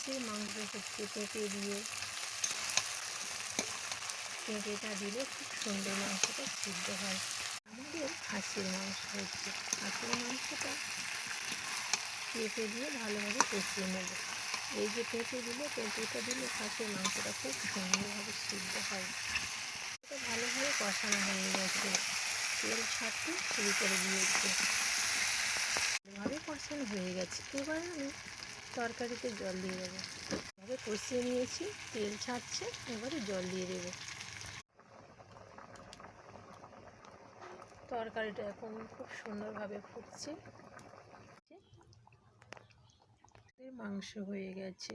খাসির মাংস হচ্ছে পেঁপে দিয়ে, পেঁপেটা দিলে খুব সুন্দর মাংসটা সিদ্ধ হয়। আমাদের খাসির মাংস হচ্ছে, খাসির মাংসটা পেঁপে দিয়ে ভালোভাবে কষিয়ে নেব। এই যে পেঁপেটা দিলে খাসির মাংসটা খুব সুন্দরভাবে সিদ্ধ হয়। এটা ভালোভাবে কষানো হয়ে গেছে, তেল ছাড়তে শুরু করে দিয়েছে, ভালোভাবে কষানো হয়ে গেছে। এবার আমি তরকারিতে জল দিয়ে দেবো। ভাবে কষিয়ে নিয়েছি, তেল ছাড়ছে, এবারে জল দিয়ে দেবো। তরকারিটা এখন খুব সুন্দরভাবে ফুটছে, মাংস হয়ে গেছে।